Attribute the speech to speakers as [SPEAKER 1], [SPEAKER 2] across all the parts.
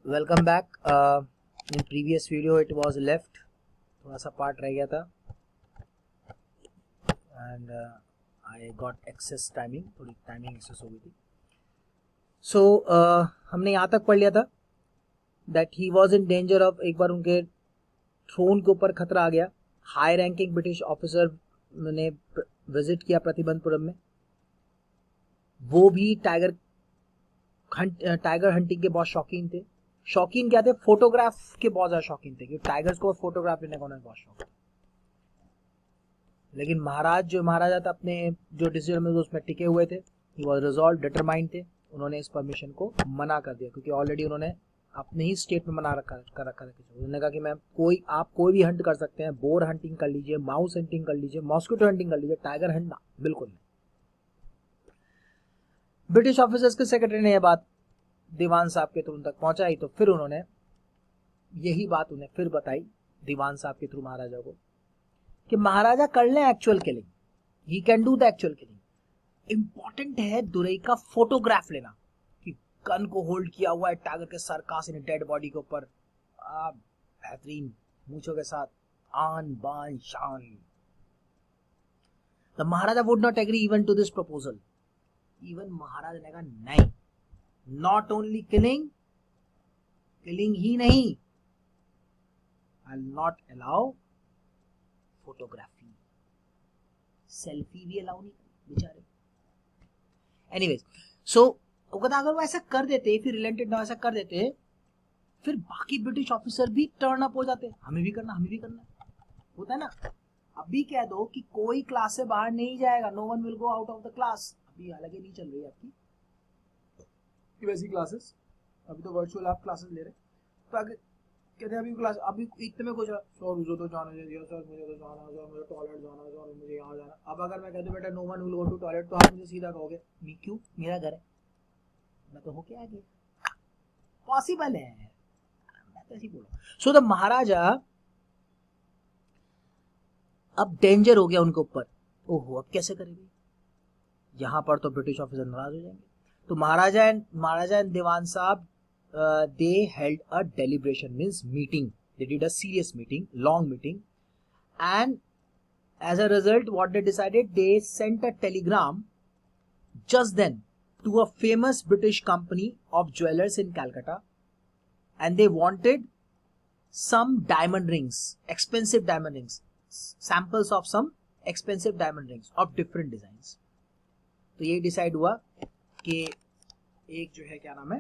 [SPEAKER 1] Welcome back. In previous video it was left, थोड़ा सा part रह गया था and I got excess timing, थोड़ी टाइमिंग एक्सेस हो गई थी. So हमने यहाँ तक पढ़ लिया था that he was in danger of, एक बार उनके थ्रोन के ऊपर खतरा आ गया. हाई रैंकिंग ब्रिटिश ऑफिसर ने विजिट किया प्रतिबंधपुरम में. वो भी टाइगर हंटिंग के बहुत शौकीन थे. शौकीन क्या थे? फोटोग्राफ के बहुत ज्यादा शौकीन थे, क्योंकि टाइगर्स को फोटोग्राफ लेने का उन्हें बहुत शौक था. लेकिन महाराजा था, अपने जो डिसीजन में उसमें टिके हुए थे. ही वॉज रिजॉल्व, डिटरमाइंड थे. उन्होंने इस परमिशन को मना कर दिया, क्योंकि ऑलरेडी उन्होंने अपने ही स्टेट में मना रखा था. उन्होंने कहा कि आप कोई भी हंट कर सकते हैं, बोर हंटिंग कर लीजिए, माउस हंटिंग कर लीजिए, मॉस्किटो हंटिंग कर लीजिए, टाइगर हंट ना, बिल्कुल नहीं. ब्रिटिश ऑफिसर्स के सेक्रेटरी ने यह बात दीवान साहब के थ्रू तक पहुंचाई, तो फिर उन्होंने यही बात उन्हें फिर बताई दीवान साहब के थ्रू महाराजा को, कि महाराजा कर लें actual killing, he can do the actual killing. Important है दुरई का फोटोग्राफ लेना, कि गन को होल्ड किया हुआ है टाइगर के सरकास ने डेड बॉडी के ऊपर, बेहतरीन मूंछों के साथ, आन बान शान. The maharaja would not agree even to this proposal. Even maharaja ने कहा नहीं, नॉट ओनली किलिंग ही नहीं, I will not allow photography. Selfie भी अलाउ नहीं बेचारे. एनीवेज, सो अगर वो ऐसा कर देते, फिर रिलेटेड ना ऐसा कर देते, फिर बाकी ब्रिटिश ऑफिसर भी टर्न अप हो जाते, हमें भी करना होता है ना. अभी कह दो कि कोई क्लास से बाहर नहीं जाएगा, no one will go out of the class. अभी हालांकि नहीं चल रही है आपकी वैसी क्लासेस, अभी तो वर्चुअल आप क्लासेस ले रहे. तो आगे कहते हैं अभी क्लास, अभी इतने में कुछ सर मुझे तो जाने दिया सर, मुझे तो जाना सर, मुझे टॉयलेट जाना सर, मुझे यहाँ जाना. अब अगर मैं कहता बेटा no one will go to toilet, तो आप मुझे सीधा कहोगे क्यों, मेरा घर है, मैं तो होके आ गया. पॉसिबल है, मैं तो ऐसे ही बोला. सो द महाराजा अब डेंजर हो गया उनके ऊपर. ओहो, अब कैसे करेंगे? यहाँ पर तो ब्रिटिश ऑफिसर नाराज हो जाएंगे. तो महाराजा एंड दीवान साहब, they held a deliberation, means meeting. They did a serious meeting, long meeting, and as a result what they decided, they sent a telegram just then to a famous British company of jewelers in Calcutta, and they wanted some diamond rings, expensive diamond rings, samples of some expensive diamond rings of different designs. तो ये decide हुआ कि एक जो है क्या नाम है,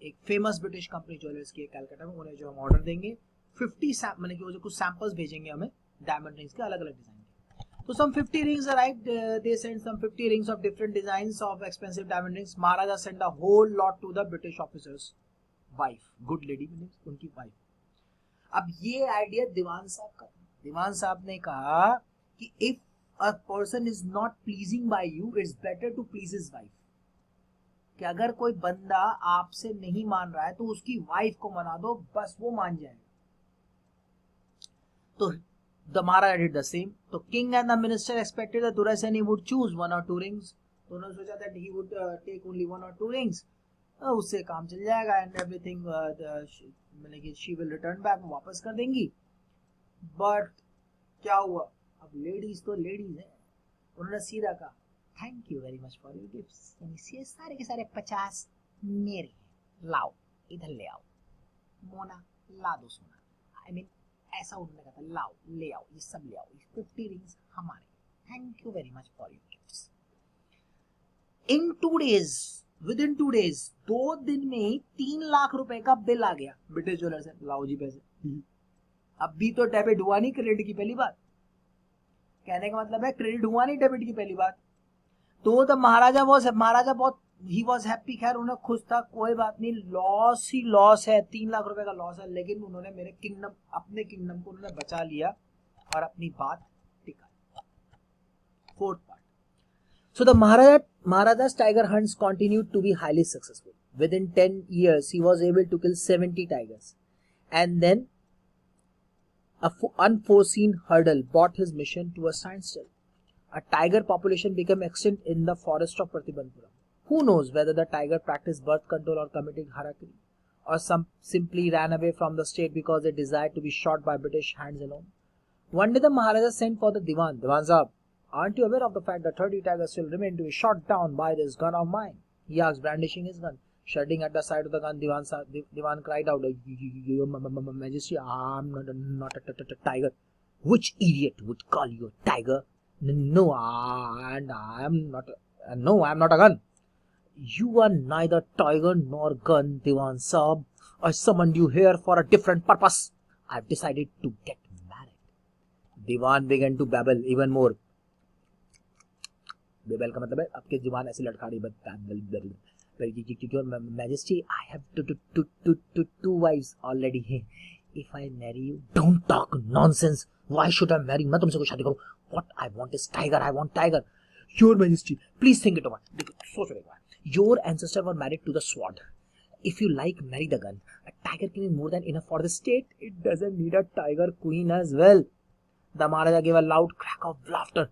[SPEAKER 1] एक फेमस ब्रिटिश कंपनी ज्वेलर्स की कलकत्ता में, उन्हें जो हम ऑर्डर देंगे 50 मतलब कि वो जो कुछ सैंपल्स भेजेंगे हमें डायमंड रिंग्स के, अलग अलग डिजाइन के. तो some 50 rings arrived, they send some 50 rings of different designs of expensive diamond rings. Maharaja send a whole lot to the British officer's wife, good lady means उनकी वाइफ. अब ये आइडिया दीवान साहब का. दीवान साहब ने कहा कि if a person is not pleasing by you, it's better to please his wife. कि अगर कोई बंदा आपसे नहीं मान रहा है तो उसकी वाइफ को मना दो, बस वो मान जाएगा. तो the maharaja did the same. तो king and the minister expected that Durrasen would choose one और टू रिंग्स. तो उन्होंने सोचा that he would take only one और टू रिंग्स, उससे काम चल जाएगा एंड एवरीथिंग, मतलब कि शी विल रिटर्न बैक, वापस कर देंगी. बट क्या हुआ, अब लेडीज तो लेडीज है. उन्होंने सीधा कहा thank you very much for your gifts, यानी सारे के सारे 50 मेरे हैं, लाओ इधर ले आओ, मोना ला दो सोना. आई मीन ऐसा उन्होंने कहा था, लाओ ले आओ, ये सब ले आओ, 50 रिंग्स हमारे, thank you very much for your gifts. In 2 days, with in 2 days, 2 दिन में ही 3 लाख रुपए का बिल आ गया ब्रिटिश ज्वेलर से. लाओ जी पैसे. अब भी तो डेबिट हुआ नहीं क्रेडिट की, पहली बात. कहने का मतलब है क्रेडिट हुआ नहीं डेबिट की, पहली बात. तो द महाराजा बहुत ही वॉज हैप्पी. खैर उन्हें खुश था, कोई बात नहीं, लॉस ही लॉस है, 3 लाख रुपए का लॉस है, लेकिन उन्होंने मेरे किंगडम, अपने किंगडम को उन्होंने बचा लिया और अपनी बात टिकाई. 4th part. So the maharaja's tiger hunts continued to be highly successful. Within 10 years he was able to kill 70 tigers, and then a unforeseen hurdle brought his mission to a standstill. A tiger population became extinct in the forest of Pratibandhuram. Who knows whether the tiger practiced birth control or committed harakiri, or some simply ran away from the state because they desired to be shot by British hands alone. One day the Maharaja sent for the Diwan. Diwan Sahab, aren't you aware of the fact that 30 tigers still remain to be shot down by this gun of mine? He asked, brandishing his gun. Shouting at the side of the gun, Diwan cried out, Your Majesty, I'm not a tiger. Which idiot would call you a tiger? No, I'm not a gun. You are neither tiger nor gun, Diwan Sahab. I summoned you here for a different purpose. I've decided to get married. Diwan began to babble even more. Babble का मतलब है आपके जुबान ऐसी लड़खड़ी Your Majesty, I have two wives already. If I marry you, don't talk nonsense. Why should I marry? मैं तुमसे कोई शादी करूं? What I want is tiger. I want tiger. Your Majesty, please think it over. सोचो एक बार. Your ancestors were married to the sword. If you like, marry the gun. A tiger can be more than enough for the state. It doesn't need a tiger queen as well. The Maharaja gave a loud crack of laughter.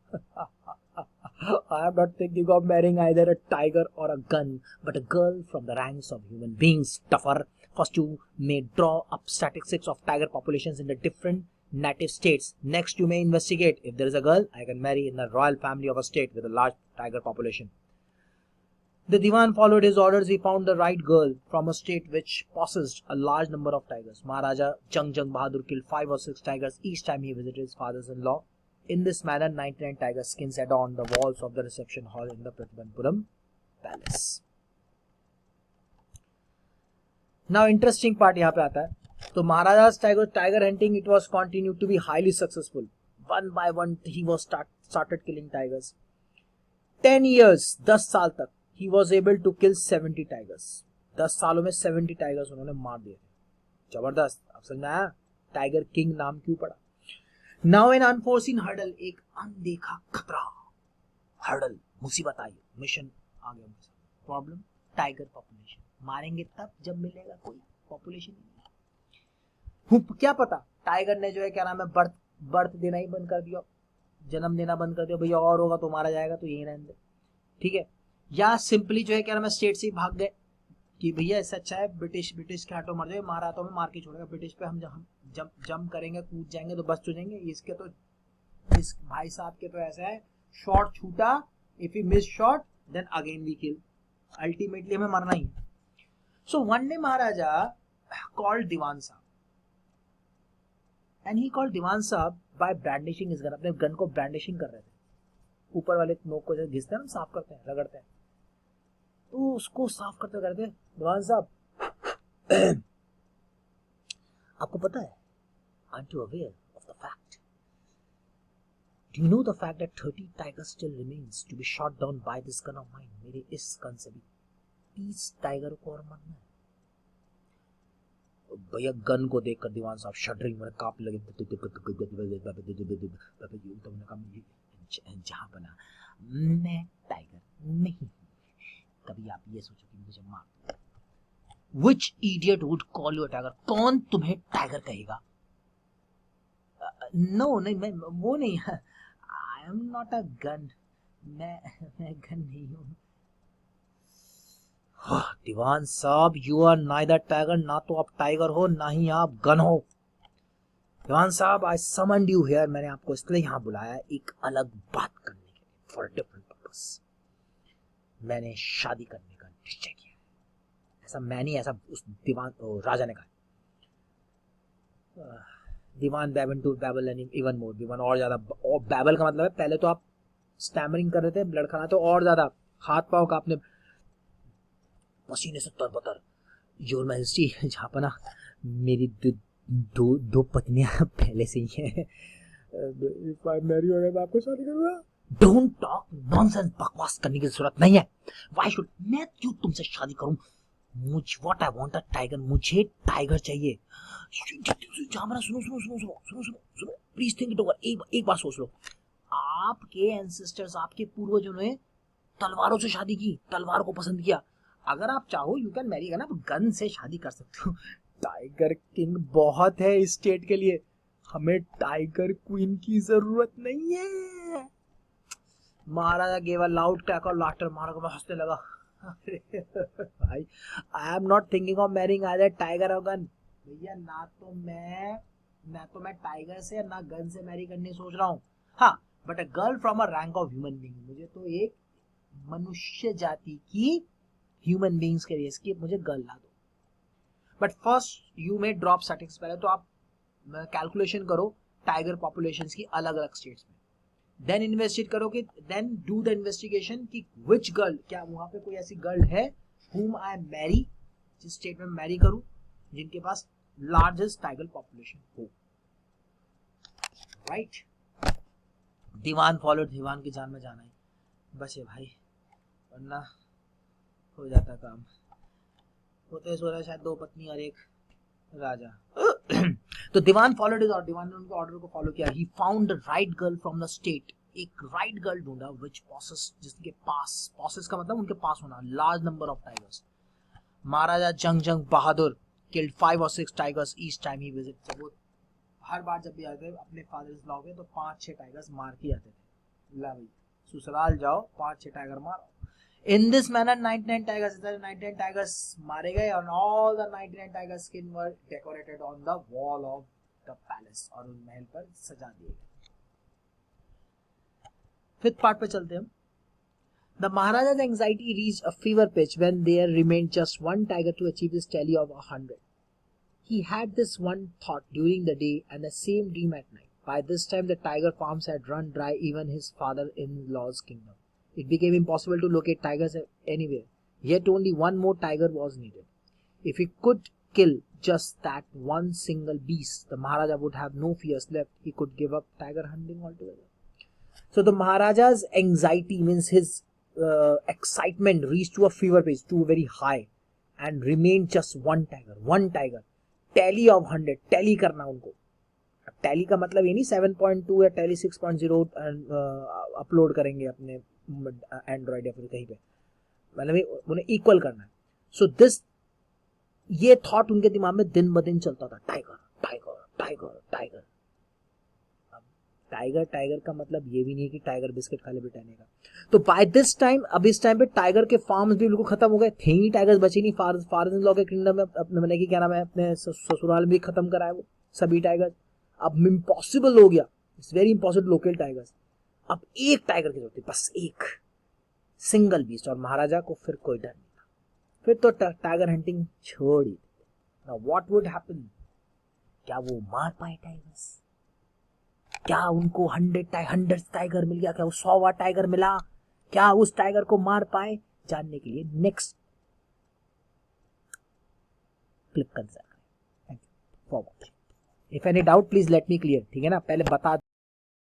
[SPEAKER 1] I am not thinking of marrying either a tiger or a gun, but a girl from the ranks of human beings. Tougher. First, you may draw up statistics of tiger populations in the different native states. Next, you may investigate if there is a girl I can marry in the royal family of a state with a large tiger population. The Diwan followed his orders. He found the right girl from a state which possessed a large number of tigers. Maharaja Jung Bahadur killed 5 or 6 tigers each time he visited his father-in-law. In this manner, 99 tiger skins adorned the walls of the reception hall in the Pratibandpuram palace. Now, interesting part यहाँ पे आता है. तो Maharaja's tiger hunting, it was continued to be highly successful. One by one, he was started killing tigers. 10 years, 10 साल तक, he was able to kill 70 tigers. 10 सालों में 70 tigers उन्होंने मार दिए. जबरदस्त. अब समझ में आया टाइगर किंग नाम क्यों पड़ा. Now an unforeseen hurdle, एक अनदेखा खतरा, हर्डल, मुसीबत आई, मिशन आ गया. Problem, tiger population. मारेंगे तब जब मिलेगा कोई पॉपुलेशन नहीं. क्या पता टाइगर ने जो है क्या नाम है बर्थ देना ही बंद कर दिया, जन्म देना बंद कर दिया. भैया और होगा तो मारा जाएगा, तो यही रहने दे. ठीक है. या सिंपली जो है क्या नाम है स्टेट से ही भाग गए कि भैया ऐसा अच्छा है ब्रिटिश के हाथों मर जाए, मारा तो हमें मार के छोड़ेगा, ब्रिटिश पे हम जंप करेंगे, कूद जाएंगे तो बस तो जाएंगे. इसके तो इस भाई साहब के तो ऐसा है, शॉट छूटा, if he miss shot then again we kill, ultimately हमें मरना ही. So one day Maharaja called Diwan Sahib and he called Diwan Sahib by brandishing his gun. अपने गन को ब्रांडिशिंग कर रहे थे. ऊपर वाले नोक को जैसे घिसते हैं, साफ करते हैं, रगड़ते हैं, तो उसको साफ करते करते दीवान साहब आपको पता है, aren't you aware of the fact? Do you know the fact that 30 tigers still remains to be shot down by this gun of mine? मेरे इस गन से भी 30 टाइगर को और मरना है. भैया गन को देखकर दीवान साहब शडरिंग में कांपने लगे. तुमने कहा जहां बना मैं टाइगर नहीं. तभी आप ये सोचो कि मुझे मार दो. Which idiot would call you a tiger? कौन तुम्हें टाइगर कहेगा? No, नहीं, मैं वो नहीं. I am not a gun. मैं गन नहीं हूँ. दीवान साहब, you are neither tiger. ना तो आप टाइगर हो, ना ही आप गन हो. दीवान साहब, I summoned you here. मैंने आपको इसलिए यहाँ बुलाया एक अलग बात करने के लिए, for a different purpose. मैंने शादी करने का निश्चय किया. ऐसा मैं नहीं, ऐसा उस दीवान राजा ने कहा. दीवान बैबल एंड इवन मोर. दीवान और ज्यादा, और बैबल का मतलब है पहले तो आप स्टैमरिंग कर रहे थे, ब्लड खाना, तो और ज्यादा हाथ पांव का आपने पसीने से तरबतर. योर मैजेस्टी, जहाँ पर ना मेरी दो पत्नियां पहले से ही हैं. आपको शादी करूंगा. Don't talk nonsense. बकवास करने की जरूरत नहीं है. व्हाई शुड मैं क्यों तुमसे शादी करूं? What I want a tiger. मुझे टाइगर चाहिए. सुनो प्लीज थिंक इट ओवर. एक बार सोच लो. आपके एंसेस्टर्स, आपके पूर्वजों ने तलवारों से शादी की, तलवार को पसंद किया. अगर आप चाहो यू कैन मैरी ना, गन से शादी कर सकते हो. टाइगर किंग बहुत है इस स्टेट के लिए, हमें टाइगर क्वीन की जरूरत नहीं है. महाराजा गेव अ लाउड क्रैक और लाफ्टर. महाराजा हंसने लगा. अरे भाई, I am not thinking of marrying either tiger और गन। भैया ना तो मैं टाइगर से ना गन से मैरी करने सोच रहा हूँ। हाँ, but a girl from a rank of human being, मुझे तो एक मनुष्य जाति की ह्यूमन बीइंग्स के रेस की मुझे गर्ल ला दो। But first you may drop settings, पहले तो आप कैलकुलेशन करो टाइगर पॉपुलेशंस की अलग अलग स्टेट्स में, देन इन्वेस्टिगेट करो कि देन डू द इन्वेस्टिगेशन कि विच गर्ल, क्या वहां पे कोई ऐसी गर्ल है whom I मैरी, जिस स्टेट में मैरी करूं जिनके पास लार्जेस्ट टाइगर पॉपुलेशन हो, राइट। दीवान फॉलोड, दीवान की जान में जाना है बस ये भाई, वरना हो जाता काम। होते सो रहा शायद 2 पत्नी और 1 राजा। तो दीवान फॉलोड इज, और दीवान ने उनके ऑर्डर को फॉलो किया। He found the right girl from the state, एक राइट गर्ल ढूंढा विच पॉसेस, जिसके पास, पॉसेस का मतलब उनके पास होना, large number of tigers. Maharaja Jung Bahadur killed 5 or 6 tigers each time he visit. जब वो हर बार जब भी आते अपने फादर इन लॉ के तो 5-6 टाइगर्स मार के आते थे। ला भाई ससुराल जाओ 5-6 टाइगर मारो। In this manner 99 tigers, 99 tigers मारे गए और all the 99 tigers skin were decorated on the wall of the palace, और उन महल पर सजा दिए गए। फिफ्थ पार्ट पे चलते हैं हम। The Maharaja's anxiety reached a fever pitch when there remained just one tiger to achieve this tally of 100. He had this one thought during the day and the same dream at night. By this time the tiger farms had run dry even his father-in-law's kingdom. It became impossible to locate tigers anywhere. Yet only one more tiger was needed. If he could kill just that one single beast, the Maharaja would have no fears left. He could give up tiger hunting altogether. So the Maharaja's anxiety, means his excitement, reached to a fever pitch, to very high, and remained just one tiger. One tiger. Tally of 100. Tally करना उनको. Tally का मतलब ये नहीं 7.2 या tally 6.0 upload करेंगे अपने Android या फिर कहीं पे, मतलब उन्हें इक्वल करना है। सो दिस, ये थॉट उनके दिमाग में दिन ब दिन चलता था, टाइगर टाइगर टाइगर टाइगर। अब टाइगर टाइगर का मतलब ये भी नहीं है कि टाइगर बिस्किट खा ले बिटाने का। तो बाय दिस टाइम, अब इस टाइम पे टाइगर के फार्म्स भी बिल्कुल खत्म हो गए थे ही, टाइगर्स बचे नहीं। फादर इन लॉ के किंगडम में अपने, मैंने क्या नाम है, अपने ससुराल में भी खत्म कराए वो सभी टाइगर। अब इम्पॉसिबल हो गया, it's very impossible local tigers. अब एक टाइगर की जरूरत थी, बस एक सिंगल बीस्ट, और महाराजा को फिर कोई डर नहीं था। फिर तो टाइगर हंटिंग छोड़ ही। नाउ व्हाट वुड हैपन, क्या वो मार पाए टाइगर्स? क्या उनको 100 टाइगर मिल गया? क्या वो 100वां टाइगर मिला? क्या उस टाइगर को मार पाए? जानने के लिए नेक्स्ट क्लिक कर सकते हैं। Thank you for watching. If any doubt please let me clear, ठीक है ना, पहले बता